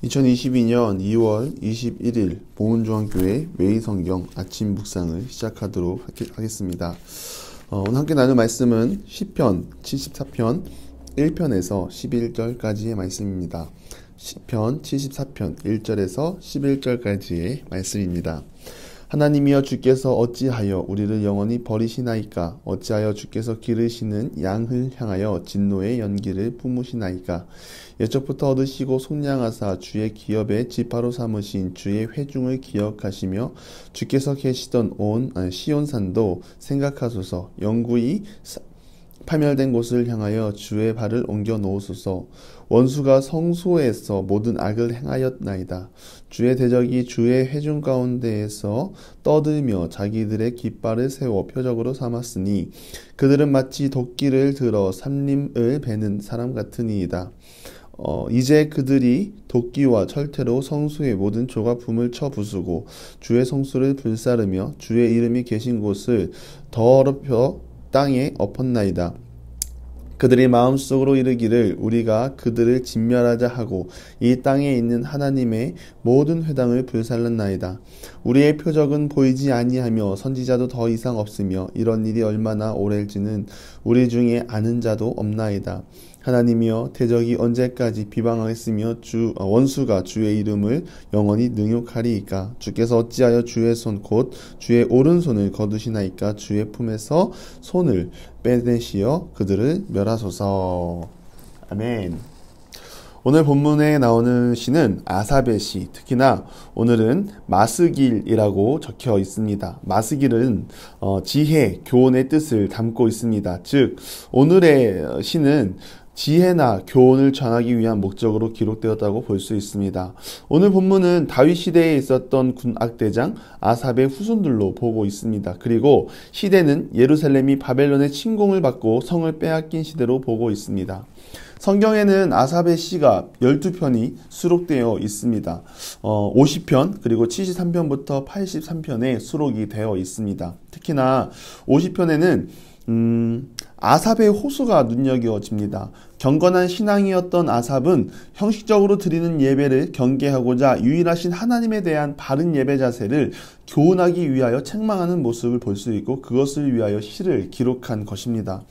2022년 2월 21일 보은중앙교회 매일성경 아침 묵상을 시작하도록 하겠습니다. 오늘 함께 나눌 말씀은 시편 74편 1편에서 11절까지의 말씀입니다. 시편 74편 1절에서 11절까지의 말씀입니다. 하나님이여, 주께서 어찌하여 우리를 영원히 버리시나이까? 어찌하여 주께서 기르시는 양을 향하여 진노의 연기를 뿜으시나이까? 옛적부터 얻으시고 속량하사 주의 기업의 지파로 삼으신 주의 회중을 기억하시며 주께서 계시던 온 시온산도 생각하소서. 영구히 파멸된 곳을 향하여 주의 발을 옮겨 놓으소서. 원수가 성소에서 모든 악을 행하였나이다. 주의 대적이 주의 회중 가운데에서 떠들며 자기들의 깃발을 세워 표적으로 삼았으니 그들은 마치 도끼를 들어 삼림을 베는 사람 같으니이다. 이제 그들이 도끼와 철퇴로 성소의 모든 조각품을 쳐 부수고 주의 성소를 불사르며 주의 이름이 계신 곳을 더럽혀 땅에 엎었나이다. 그들이 마음속으로 이르기를 우리가 그들을 진멸하자 하고 이 땅에 있는 하나님의 모든 회당을 불살랐나이다. 우리의 표적은 보이지 아니하며 선지자도 더 이상 없으며 이런 일이 얼마나 오래일지는 우리 중에 아는 자도 없나이다. 하나님이여, 대적이 언제까지 비방하겠으며 원수가 주의 이름을 영원히 능욕하리이까? 주께서 어찌하여 주의 손 곧 주의 오른손을 거두시나이까? 주의 품에서 손을 빼내시어 그들을 멸하소서. 아멘. 오늘 본문에 나오는 시는 아삽의 시, 특히나 오늘은 마스길이라고 적혀 있습니다. 마스길은 지혜, 교훈의 뜻을 담고 있습니다. 즉, 오늘의 시는 지혜나 교훈을 전하기 위한 목적으로 기록되었다고 볼 수 있습니다. 오늘 본문은 다윗 시대에 있었던 군악대장 아삽의 후손들로 보고 있습니다. 그리고 시대는 예루살렘이 바벨론의 침공을 받고 성을 빼앗긴 시대로 보고 있습니다. 성경에는 아삽의 시가 12편이 수록되어 있습니다. 50편 그리고 73편부터 83편에 수록이 되어 있습니다. 특히나 50편에는 아삽의 호소가 눈여겨집니다. 경건한 신앙이었던 아삽은 형식적으로 드리는 예배를 경계하고자 유일하신 하나님에 대한 바른 예배 자세를 교훈하기 위하여 책망하는 모습을 볼 수 있고 그것을 위하여 시를 기록한 것입니다.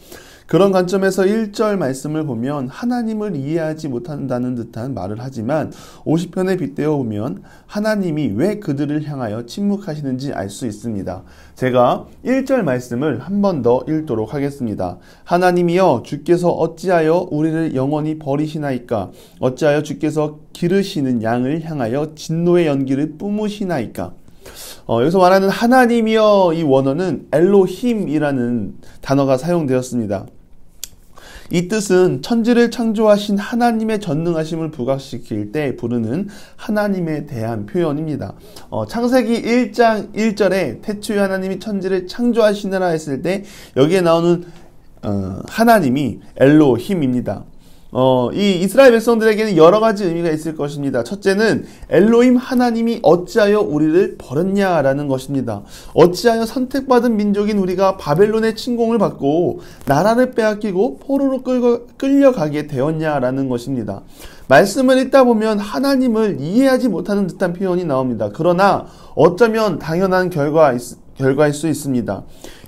그런 관점에서 1절 말씀을 보면 하나님을 이해하지 못한다는 듯한 말을 하지만 50편에 빗대어 보면 하나님이 왜 그들을 향하여 침묵하시는지 알 수 있습니다. 제가 1절 말씀을 한 번 더 읽도록 하겠습니다. 하나님이여, 주께서 어찌하여 우리를 영원히 버리시나이까? 어찌하여 주께서 기르시는 양을 향하여 진노의 연기를 뿜으시나이까? 여기서 말하는 하나님이여, 이 원어는 엘로힘이라는 단어가 사용되었습니다. 이 뜻은 천지를 창조하신 하나님의 전능하심을 부각시킬 때 부르는 하나님에 대한 표현입니다. 창세기 1장 1절에 태초에 하나님이 천지를 창조하시느라 했을 때 여기에 나오는 하나님이 엘로힘입니다. 이 이스라엘 백성들에게는 여러 가지 의미가 있을 것입니다. 첫째는 엘로힘 하나님이 어찌하여 우리를 버렸냐라는 것입니다. 어찌하여 선택받은 민족인 우리가 바벨론의 침공을 받고 나라를 빼앗기고 포로로 끌려가게 되었냐라는 것입니다. 말씀을 읽다 보면 하나님을 이해하지 못하는 듯한 표현이 나옵니다. 그러나 어쩌면 당연한 결과일 수 있습니다.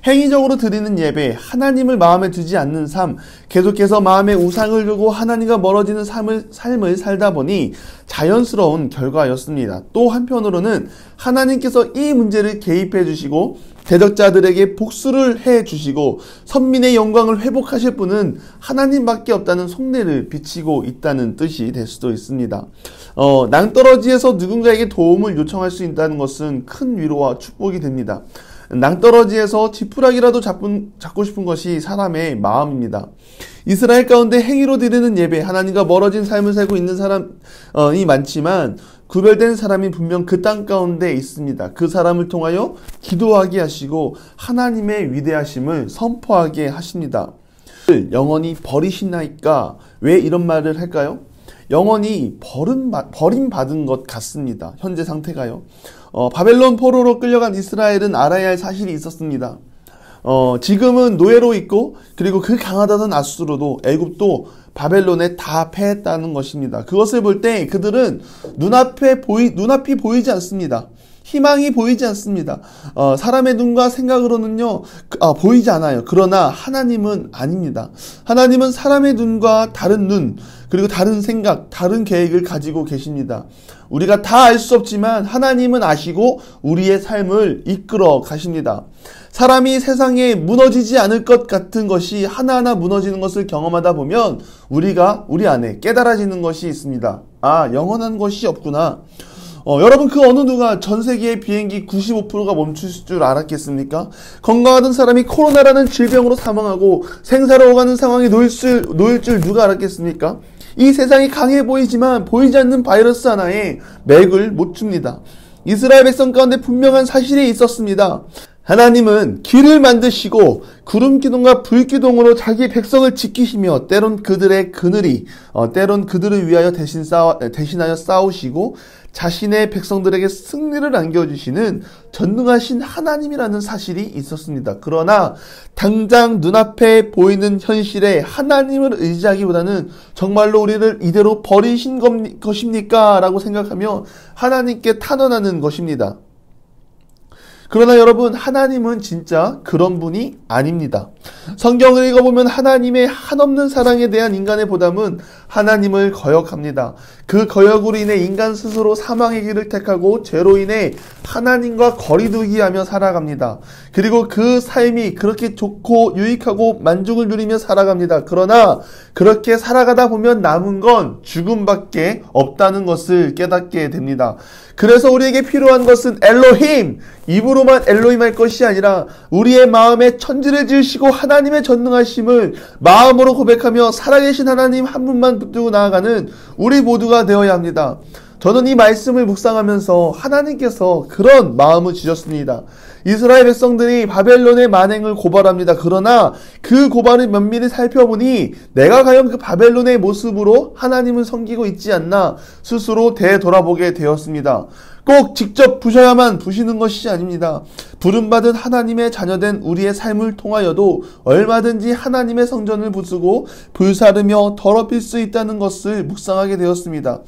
행위적으로 드리는 예배, 하나님을 마음에 두지 않는 삶, 계속해서 마음에 우상을 두고 하나님과 멀어지는 삶을 살다 보니 자연스러운 결과였습니다. 또 한편으로는 하나님께서 이 문제를 개입해 주시고 대적자들에게 복수를 해 주시고 선민의 영광을 회복하실 분은 하나님밖에 없다는 속내를 비치고 있다는 뜻이 될 수도 있습니다. 낭떠러지에서 누군가에게 도움을 요청할 수 있다는 것은 큰 위로와 축복이 됩니다. 낭떠러지에서 지푸라기라도 잡고 싶은 것이 사람의 마음입니다. 이스라엘 가운데 행위로 드리는 예배, 하나님과 멀어진 삶을 살고 있는 사람이 많지만 구별된 사람이 분명 그 땅 가운데 있습니다. 그 사람을 통하여 기도하게 하시고 하나님의 위대하심을 선포하게 하십니다. 영원히 버리시나이까? 왜 이런 말을 할까요? 영원히 버림받은 것 같습니다. 현재 상태가요. 바벨론 포로로 끌려간 이스라엘은 알아야 할 사실이 있었습니다. 지금은 노예로 있고, 그리고 그 강하다던 아수르도 애굽도 바벨론에 다 패했다는 것입니다. 그것을 볼 때 그들은 눈앞이 보이지 않습니다. 희망이 보이지 않습니다. 사람의 눈과 생각으로는요, 보이지 않아요. 그러나 하나님은 아닙니다. 하나님은 사람의 눈과 다른 눈, 그리고 다른 생각, 다른 계획을 가지고 계십니다. 우리가 다 알 수 없지만 하나님은 아시고 우리의 삶을 이끌어 가십니다. 사람이 세상에 무너지지 않을 것 같은 것이 하나하나 무너지는 것을 경험하다 보면 우리 안에 깨달아지는 것이 있습니다. 영원한 것이 없구나. 여러분, 그 어느 누가 전 세계의 비행기 95%가 멈출 줄 알았겠습니까? 건강하던 사람이 코로나라는 질병으로 사망하고 생사로 오가는 상황에 놓일 줄 누가 알았겠습니까? 이 세상이 강해 보이지만 보이지 않는 바이러스 하나에 맥을 못 춥니다. 이스라엘 백성 가운데 분명한 사실이 있었습니다. 하나님은 길을 만드시고 구름 기둥과 불 기둥으로 자기 백성을 지키시며 때론 그들의 그늘이 때론 그들을 위하여 대신하여 싸우시고 자신의 백성들에게 승리를 안겨주시는 전능하신 하나님이라는 사실이 있었습니다. 그러나 당장 눈앞에 보이는 현실에 하나님을 의지하기보다는 정말로 우리를 이대로 버리신 것입니까? 라고 생각하며 하나님께 탄원하는 것입니다. 그러나 여러분, 하나님은 진짜 그런 분이 아닙니다. 성경을 읽어보면 하나님의 한없는 사랑에 대한 인간의 보담은 하나님을 거역합니다. 그 거역으로 인해 인간 스스로 사망의 길을 택하고 죄로 인해 하나님과 거리두기 하며 살아갑니다. 그리고 그 삶이 그렇게 좋고 유익하고 만족을 누리며 살아갑니다. 그러나 그렇게 살아가다 보면 남은 건 죽음밖에 없다는 것을 깨닫게 됩니다. 그래서 우리에게 필요한 것은 엘로힘, 입으로만 엘로힘 할 것이 아니라 우리의 마음에 천지를 지으시고 하나님의 전능하심을 마음으로 고백하며 살아계신 하나님 한 분만 붙들고 나아가는 우리 모두가 되어야 합니다. 저는 이 말씀을 묵상하면서 하나님께서 그런 마음을 주셨습니다. 이스라엘 백성들이 바벨론의 만행을 고발합니다. 그러나 그 고발을 면밀히 살펴보니 내가 과연 그 바벨론의 모습으로 하나님을 섬기고 있지 않나 스스로 되돌아보게 되었습니다. 꼭 직접 부셔야만 부시는 것이 아닙니다. 부름받은 하나님의 자녀된 우리의 삶을 통하여도 얼마든지 하나님의 성전을 부수고 불사르며 더럽힐 수 있다는 것을 묵상하게 되었습니다.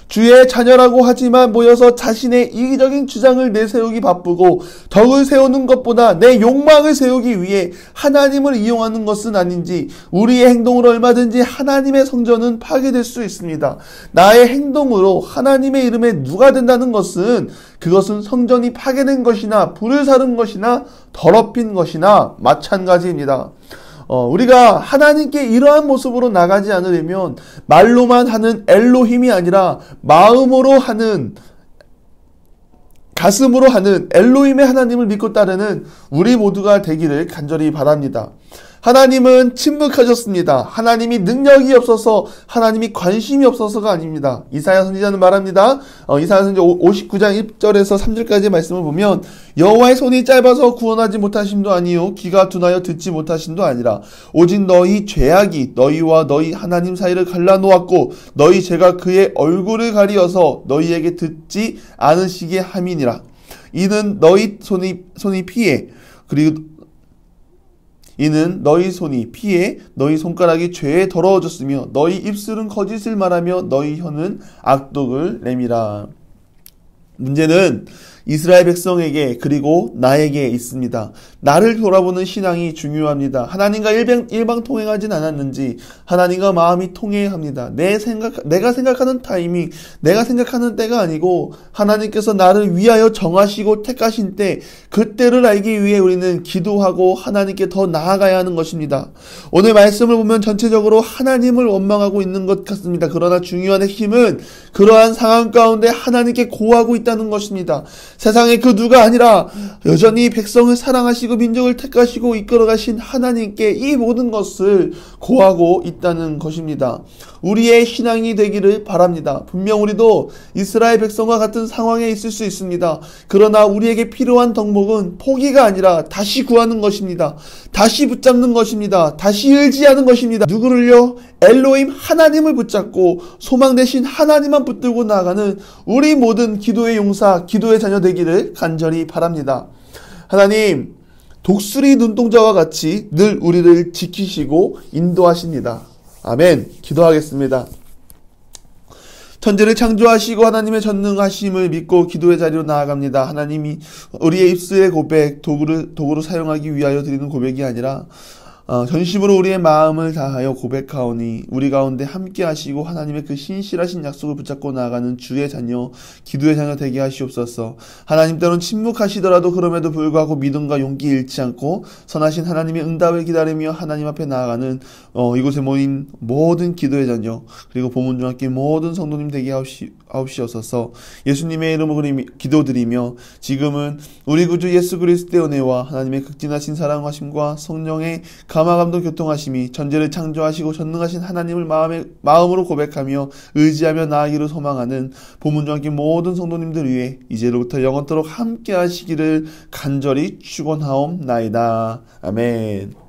주의 자녀라고 하지만 모여서 자신의 이기적인 주장을 내세우기 바쁘고 덕을 세우는 것보다 내 욕망을 세우기 위해 하나님을 이용하는 것은 아닌지 우리의 행동으로 얼마든지 하나님의 성전은 파괴될 수 있습니다. 나의 행동으로 하나님의 이름에 누가 된다는 것은 그것은 성전이 파괴된 것이나 불을 사른 것이나 더럽힌 것이나 마찬가지입니다. 우리가 하나님께 이러한 모습으로 나가지 않으려면 말로만 하는 엘로힘이 아니라 마음으로 하는, 가슴으로 하는 엘로힘의 하나님을 믿고 따르는 우리 모두가 되기를 간절히 바랍니다. 하나님은 침묵하셨습니다. 하나님이 능력이 없어서, 하나님이 관심이 없어서가 아닙니다. 이사야 선지자는 말합니다. 이사야 선지자 59장 1절에서 3절까지의 말씀을 보면 여호와의 손이 짧아서 구원하지 못하심도 아니요 귀가 둔하여 듣지 못하심도 아니라 오직 너희 죄악이 너희와 너희 하나님 사이를 갈라놓았고 너희 죄가 그의 얼굴을 가리어서 너희에게 듣지 않으시게 함이니라. 이는 너희 손이 피해 이는 너희 손이 피해 너희 손가락이 죄에 더러워졌으며 너희 입술은 거짓을 말하며 너희 혀는 악독을 내미라. 문제는 이스라엘 백성에게 그리고 나에게 있습니다. 나를 돌아보는 신앙이 중요합니다. 하나님과 일방 통행하진 않았는지 하나님과 마음이 통해야 합니다. 내가 생각하는 타이밍, 내가 생각하는 때가 아니고 하나님께서 나를 위하여 정하시고 택하신 때, 그때를 알기 위해 우리는 기도하고 하나님께 더 나아가야 하는 것입니다. 오늘 말씀을 보면 전체적으로 하나님을 원망하고 있는 것 같습니다. 그러나 중요한 핵심은 그러한 상황 가운데 하나님께 고하고 있다는 것입니다. 세상의 그 누가 아니라 여전히 백성을 사랑하시고 민족을 택하시고 이끌어가신 하나님께 이 모든 것을 고하고 있다는 것입니다. 우리의 신앙이 되기를 바랍니다. 분명 우리도 이스라엘 백성과 같은 상황에 있을 수 있습니다. 그러나 우리에게 필요한 덕목은 포기가 아니라 다시 구하는 것입니다. 다시 붙잡는 것입니다. 다시 의지하는 것입니다. 누구를요? 엘로힘 하나님을 붙잡고 소망 대신 하나님만 붙들고 나아가는 우리 모든 기도의 용사, 기도의 자녀 되기를 간절히 바랍니다. 하나님, 독수리 눈동자와 같이 늘 우리를 지키시고 인도하십니다. 아멘. 기도하겠습니다. 천지를 창조하시고 하나님의 전능하심을 믿고 기도의 자리로 나아갑니다. 하나님이 우리의 입술의 고백, 도구로 사용하기 위하여 드리는 고백이 아니라 전심으로 우리의 마음을 다하여 고백하오니 우리 가운데 함께 하시고 하나님의 그 신실하신 약속을 붙잡고 나아가는 주의 자녀, 기도의 자녀 되게 하시옵소서. 하나님 때론 침묵하시더라도 그럼에도 불구하고 믿음과 용기 잃지 않고 선하신 하나님의 응답을 기다리며 하나님 앞에 나아가는 이곳에 모인 모든 기도의 자녀, 그리고 보문중 학교 모든 성도님 되게 하옵시옵소서. 예수님의 이름으로 기도드리며 지금은 우리 구주 예수 그리스도의 은혜와 하나님의 극진하신 사랑하심과 성령의 감화감동 교통하심이 천지를 창조하시고 전능하신 하나님을 마음으로 고백하며 의지하며 나아가기를 소망하는 보문중 학교 모든 성도님들 위해 이제로부터 영원토록 함께 하시기를 간절히 축원하옵나이다. 아멘.